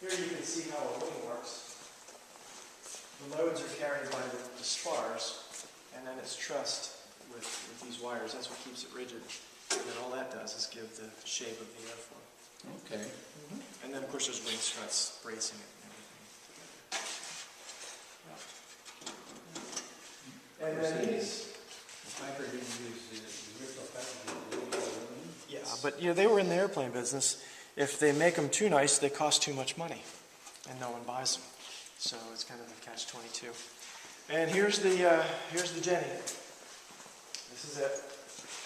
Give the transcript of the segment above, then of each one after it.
Here you can see how a wing works. The loads are carried by the spars, and then it's trussed with these wires. That's what keeps it rigid. And then all that does is give the shape of the airflow. Okay. And then, of course, there's wing struts bracing it and everything. And then these... The Piper didn't use the original package. Yeah, but you know, they were in the airplane business. If they make them too nice, they cost too much money, and no one buys them. So it's kind of a catch-22. And here's the Jenny. This is it.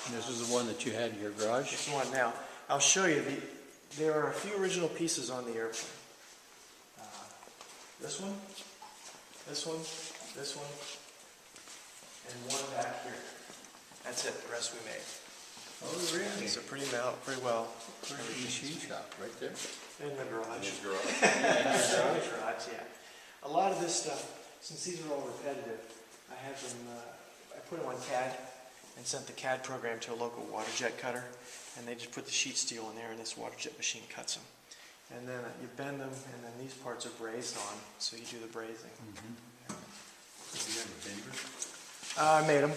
And this is the one that you had in your garage? This one. Now, I'll show you. There are a few original pieces on the airplane. This one, this one, this one, and one back here. That's it. The rest we made. Oh, really? So pretty well. Pretty machine shop right there. In the garage. In your garage. In the garage, yeah. A lot of this stuff, since these are all repetitive, I have them. I put them on CAD and sent the CAD program to a local water jet cutter, and they just put the sheet steel in there, and this water jet machine cuts them. And then you bend them, and then these parts are brazed on, so you do the brazing. Mm-hmm. Do you have a bender? I made them.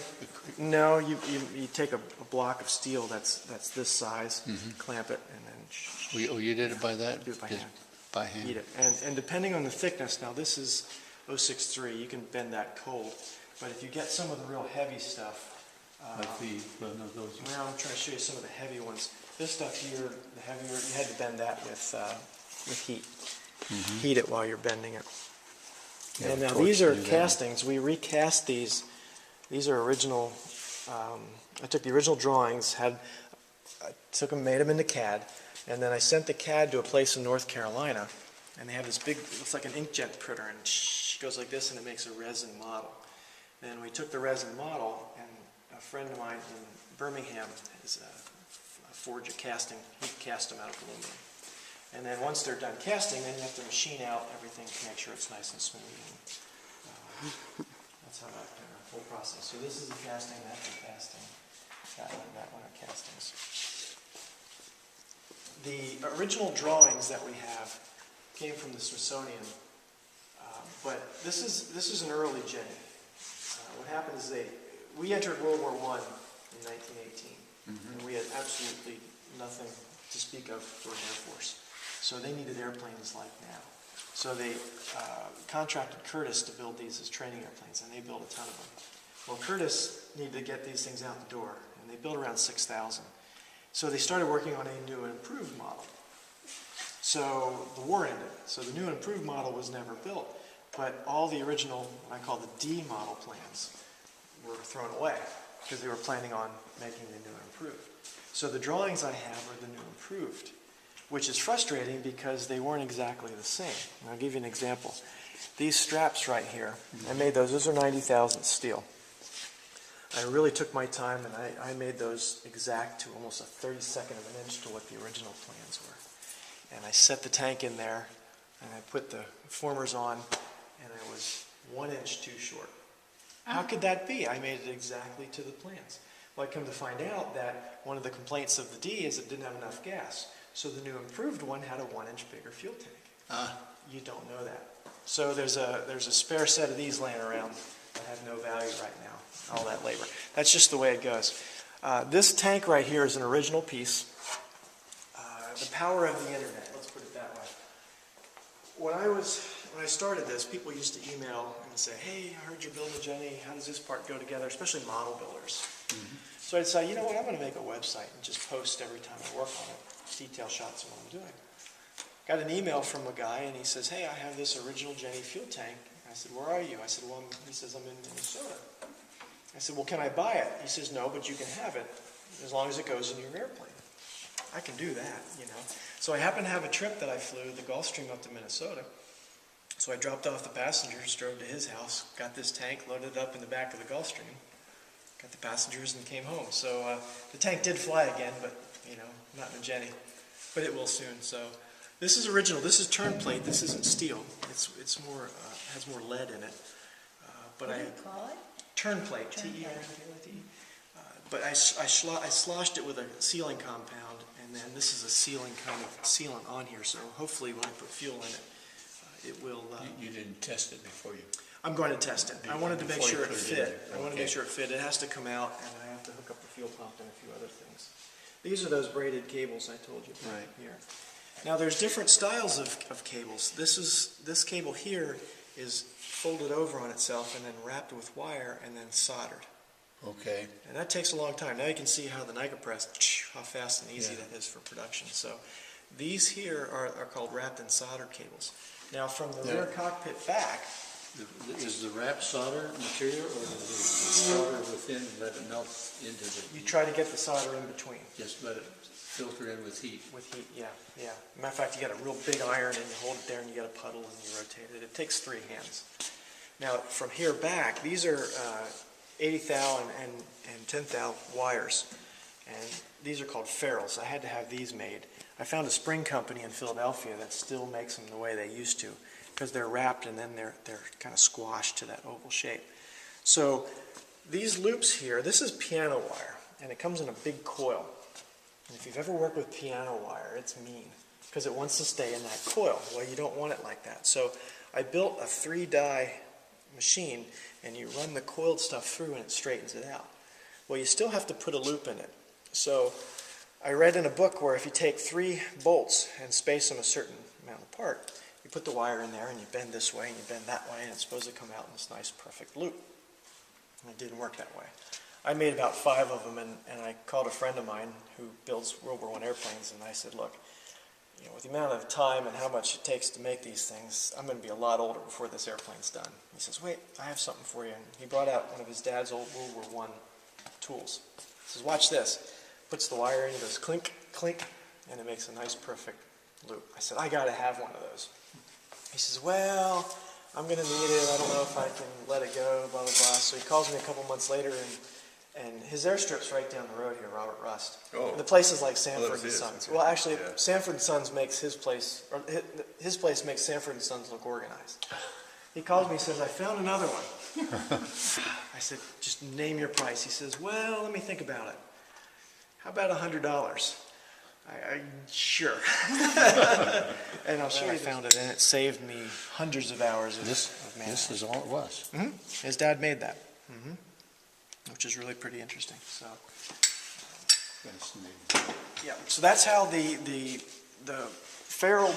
No, you take a block of steel that's this size, clamp it, and then... Oh, you did it by that? Do it by Just hand. By hand? Heat it. And depending on the thickness, now this is 063, you can bend that cold. But if you get some of the real heavy stuff... Like those. Well, I'm trying to show you some of the heavy ones. This stuff here, the heavier, you had to bend that with heat. Heat it while you're bending it. Yeah, and now torch these are to do that. castings. We recast these. These are original. I took the original drawings, made them into CAD, and then I sent the CAD to a place in North Carolina, and they have this big, it looks like an inkjet printer, and it goes like this, and it makes a resin model. Then we took the resin model, and a friend of mine in Birmingham is a forger casting. He cast them out of aluminum. And then once they're done casting, then you have to machine out everything to make sure it's nice and smooth. And, that's how that whole process. So this is a casting, that's a casting, that one are castings. The original drawings that we have came from the Smithsonian, but this is an early Jenny. What happened is we entered World War I in 1918, and we had absolutely nothing to speak of for an Air Force. So they needed airplanes like now. So they contracted Curtiss to build these as training airplanes, and they built a ton of them. Well, Curtiss needed to get these things out the door, and they built around 6,000. So they started working on a new and improved model. So the war ended. So the new and improved model was never built, but all the original, what I call the D model plans, were thrown away because they were planning on making the new and improved. So the drawings I have are the new and improved, which is frustrating because they weren't exactly the same. And I'll give you an example. These straps right here, I made those are 90,000 steel. I really took my time and I made those exact to almost a 32nd of an inch to what the original plans were. And I set the tank in there and I put the formers on and I was 1 inch too short. How could that be? I made it exactly to the plans. Well, I come to find out that one of the complaints of the D is it didn't have enough gas. So the new improved one had a 1 inch bigger fuel tank. You don't know that. So there's a spare set of these laying around that have no value right now, all that labor. That's just the way it goes. This tank right here is an original piece. The power of the internet, let's put it that way. When I started this, people used to email and say, hey, I heard you're building a Jenny, how does this part go together, especially model builders. So I'd say, you know what, I'm going to make a website and just post every time I work on it, detail shots of what I'm doing. Got an email from a guy and he says, hey, I have this original Jenny fuel tank. I said, where are you? I said, well, he says, I'm in Minnesota. I said, well, can I buy it? He says, no, but you can have it as long as it goes in your airplane. I can do that, you know. So I happened to have a trip that I flew the Gulfstream up to Minnesota. So I dropped off the passengers, drove to his house, got this tank, loaded it up in the back of the Gulfstream, got the passengers and came home. So the tank did fly again, but, you know, not in a Jenny. But it will soon. So this is original. This is turn plate. This isn't steel. It's more has more lead in it. But What do you call it? Turn plate. T-E-R-N-P-L-A-T. But I sloshed it with a sealing compound, and then this is a sealing kind of sealant on here. So hopefully when I put fuel in it, it will, You didn't test it before you... I'm going to test it. I wanted to make Before you sure it put it in fit. there. I wanted to Okay. make sure it fit. It has to come out, and I have to hook up the fuel pump and a few other things. These are those braided cables I told you about Right. here. Now, there's different styles of cables. This cable here is folded over on itself and then wrapped with wire and then soldered. Okay. And that takes a long time. Now you can see how the Nika press, how fast and easy Yeah. that is for production. So these here are called wrapped and soldered cables. Now from the rear cockpit back, Is the wrap solder material, or does the solder within let it melt into you the... try to get the solder in between. Just let it filter in with heat? With heat, yeah. Matter of fact, you got a real big iron and you hold it there and you got a puddle and you rotate it. It takes 3 hands. Now from here back, these are 80 thou and 10 thou wires. And these are called ferrules. I had to have these made. I found a spring company in Philadelphia that still makes them the way they used to, because they're wrapped and then they're kind of squashed to that oval shape. So these loops here, this is piano wire, and it comes in a big coil. And if you've ever worked with piano wire, it's mean, because it wants to stay in that coil. Well, you don't want it like that. So I built a 3-die machine, and you run the coiled stuff through and it straightens it out. Well, you still have to put a loop in it. So I read in a book where if you take 3 bolts and space them a certain amount apart, you put the wire in there and you bend this way and you bend that way, and it's supposed to come out in this nice perfect loop. And it didn't work that way. I made about 5 of them, and I called a friend of mine who builds World War I airplanes, and I said, look, with the amount of time and how much it takes to make these things, I'm going to be a lot older before this airplane's done. He says, wait, I have something for you. And he brought out one of his dad's old World War I tools. He says, watch this. Puts the wire in, it goes clink, clink, and it makes a nice perfect loop. I said, I got to have one of those. He says, well, I'm going to need it. I don't know if I can let it go, blah, blah, blah. So he calls me a couple months later, and his airstrip's right down the road here, Robert Rust. Oh. And the place is like Sanford that's and his, Sons. okay. Well, actually, Yeah. Sanford and Sons makes his place, or his place makes Sanford and Sons look organized. He calls me, he says, I found another one. I said, just name your price. He says, well, let me think about it. How about $100? Sure. And I'll show you, I found it, and it saved me hundreds of hours of man. This is all it was. His dad made that, which is really pretty interesting. So, Fascinating. yeah. So that's how the ferrule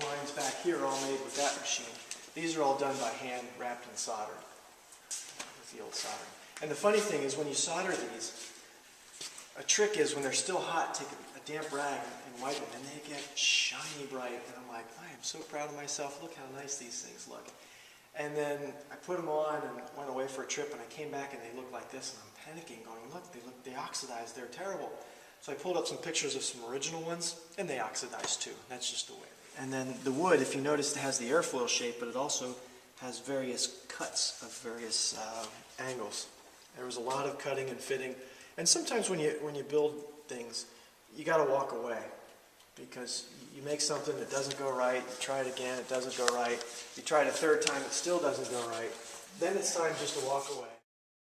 lines back here are all made with that machine. These are all done by hand, wrapped and soldered with the old soldering. And the funny thing is, when you solder these, a trick is when they're still hot, take a damp rag and wipe them, and they get shiny bright. And I'm like, I am so proud of myself. Look how nice these things look. And then I put them on and went away for a trip, and I came back and they looked like this, and I'm panicking, going, look, they oxidized. They're terrible. So I pulled up some pictures of some original ones, and they oxidized too. That's just the way. And then the wood, if you notice, it has the airfoil shape, but it also has various cuts of various angles. There was a lot of cutting and fitting. And sometimes when you build things, you got to walk away, because you make something that doesn't go right, you try it again, it doesn't go right, you try it a 3rd time, it still doesn't go right, then it's time just to walk away.